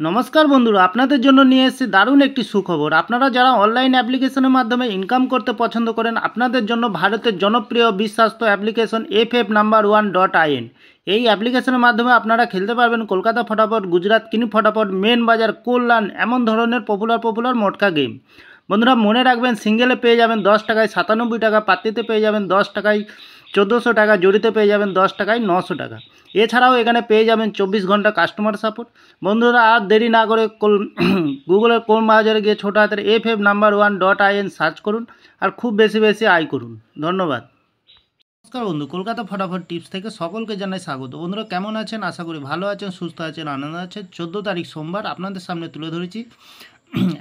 নমস্কার বন্ধুরা, আপনাদের জন্য নিয়ে এসেছি দারুণ একটি সুখবর। আপনারা যারা অনলাইন অ্যাপ্লিকেশনের মাধ্যমে ইনকাম করতে পছন্দ করেন, আপনাদের জন্য ভারতের জনপ্রিয় বিশ্বাস্ত অ্যাপ্লিকেশন FF No.1.in। এই অ্যাপ্লিকেশনের মাধ্যমে আপনারা খেলতে পারবেন কলকাতা ফটাফট, গুজরাট কিনি ফটাফট, মেন বাজার, কল্যাণ, এমন ধরনের পপুলার মটকা গেম। বন্ধুরা মনে রাখবেন, সিঙ্গেলে পেয়ে যাবেন 10 টাকায় 97 টাকা, পাত্তিতে পেয়ে যাবেন 10 টাকায় 1400 টাকা, জড়িতে পেয়ে যাবেন 10 টাকায় 900 টাকা। এছাড়াও এখানে পেয়ে যাবেন 24 ঘন্টা কাস্টমার সাপোর্ট। বন্ধুরা আর দেরি না করে গুগলের ক্রোম ব্রাউজারে গিয়ে ছোটো হাতের FF No.1.in সার্চ করুন আর খুব বেশি আয় করুন। ধন্যবাদ। নমস্কার বন্ধু, কলকাতা ফটাফট টিপস থেকে সকলকে জানাই স্বাগত। বন্ধুরা কেমন আছেন? আশা করি ভালো আছেন, সুস্থ আছেন, আনন্দ আছেন। 14 তারিখ সোমবার আপনাদের সামনে তুলে ধরেছি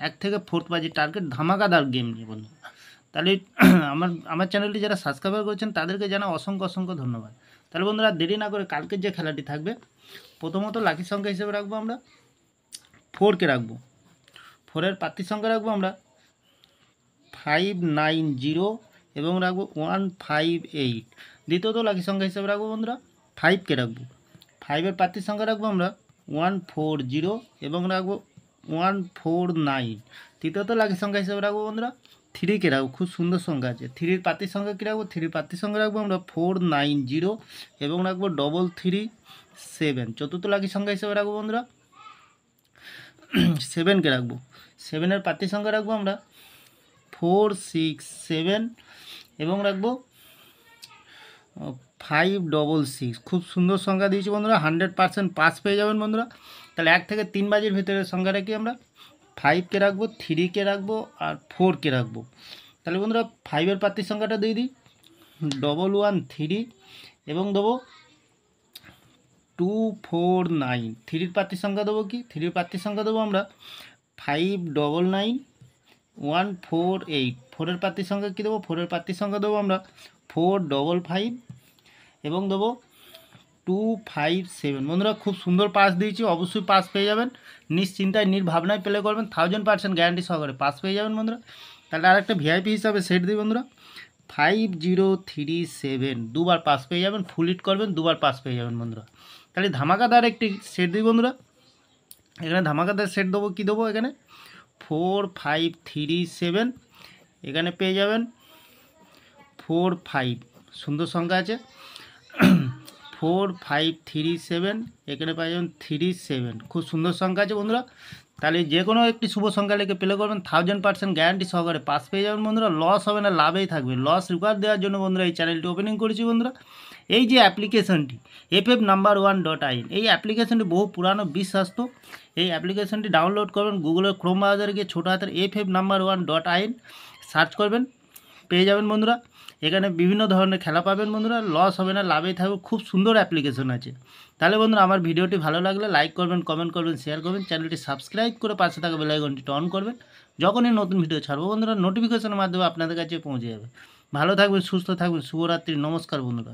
1 থেকে 4 বাজি টার্গেট ধামাকাদার গেম নিয়ে। বন্ধু তাহলে আমার চ্যানেলটি যারা সাবস্ক্রাইব করেছেন তাদেরকে জানাই অসংখ্য ধন্যবাদ। তাহলে বন্ধুরা দেরি না করে কালকের যে খেলাটি থাকবে, প্রথমত লাকি সংখ্যা হিসেবে রাখবো আমরা 4কে রাখবো। 4-এর প্রার্থী সংখ্যা রাখবো আমরা 590 এবং রাখবো 158। দ্বিতীয়ত লাকি সংখ্যা হিসেবে রাখবো বন্ধুরা 5কে রাখবো। 5-এর প্রার্থী সংখ্যা রাখবো আমরা 140 এবং রাখবো 149। তৃতীয়ত লাকি সংখ্যা হিসেবে রাখবো বন্ধুরা 3কে রাখবো। খুব সুন্দর সংখ্যা আছে। 3-এর প্রার্থীর সংখ্যা কী রাখবো? 3-এর প্রার্থীর সংখ্যা রাখবো আমরা 490 এবং রাখবো 337। চতুর্থ লাকি সংখ্যা হিসেবে রাখবো বন্ধুরা 7কে রাখবো। 7-এর প্রার্থীর সংখ্যা রাখবো আমরা 467 এবং রাখবো 566। খুব সুন্দর সংখ্যা দিয়েছি বন্ধুরা, 100% পাস পেয়ে যাবেন বন্ধুরা। তাহলে 1 থেকে 3 বাজির ভিতরে সংখ্যা রাখি আমরা 5কে রাখবো, 3কে রাখবো আর 4কে রাখবো। তাহলে বন্ধুরা 5-এর প্রার্থীর সংখ্যাটা দিয়ে দিই 113 এবং দেবো 249। 3-র প্রার্থীর সংখ্যা দেবো কি? 3-র প্রার্থীর সংখ্যা দেবো আমরা 599 148। 4-এর প্রার্থীর সংখ্যা কী দেবো? 4-এর প্রার্থীর সংখ্যা দেবো আমরা 455 এবং দেবো 257। বন্ধুরা খুব সুন্দর পাস দিয়েছি, অবশ্যই পাস পেয়ে যাবেন। নিশ্চিন্তায় নির্ভাবনায় প্লে করবেন, 1000% গ্যারান্টি সহকারে পাস পেয়ে যাবেন বন্ধুরা। তাহলে আর একটা ভিআইপি হিসাবে সেট দিই বন্ধুরা 5037। দুবার পাস পেয়ে যাবেন, ফুল হিট করবেন, দুবার পাস পেয়ে যাবেন বন্ধুরা। তাহলে ধামাকাদার একটি সেট দিই বন্ধুরা। এখানে ধামাকাদার সেট দেবো, কী দেবো? এখানে 4537, এখানে পেয়ে যাবেন 45। সুন্দর সংখ্যা আছে 4537, এখানে পেয়ে যাবেন 37। খুব সুন্দর সংখ্যা আছে বন্ধুরা। তাহলে যে কোনো একটি শুভ সংখ্যা লিখে প্লে করবেন, 1000% গ্যারান্টি সহকারে পাস পেয়ে যাবেন বন্ধুরা। লস হবে না, লাভেই থাকবে। লস রিকোয়ার দেওয়ার জন্য বন্ধুরা এই চ্যানেলটি ওপেনিং করেছি বন্ধুরা। এই যে অ্যাপ্লিকেশনটি FF No.1.in, এই অ্যাপ্লিকেশনটি বহু পুরানো বিশ্বাস্ত। এই অ্যাপ্লিকেশনটি ডাউনলোড করবেন, গুগলের ক্রোম ব্রাউজারে গিয়ে ছোটো হাতের FF No.1.in সার্চ করবেন, পেয়ে যাবেন বন্ধুরা। এখানে বিভিন্ন ধরনের খেলা পাবেন বন্ধুরা। লস হবে না, লাভেই থাকবে। খুব সুন্দর অ্যাপ্লিকেশন আছে। তাহলে বন্ধুরা আমার ভিডিওটি ভালো লাগলে লাইক করবেন, কমেন্ট করবেন, শেয়ার করবেন, চ্যানেলটি সাবস্ক্রাইব করে পাশে থাকা বেল আইকনটি অন করবেন। যখনই নতুন ভিডিও ছাড়বো বন্ধুরা নোটিফিকেশনের মাধ্যমে আপনাদের কাছে পৌঁছে যাবে। ভালো থাকবেন, সুস্থ থাকবেন, শুভরাত্রি। নমস্কার বন্ধুরা।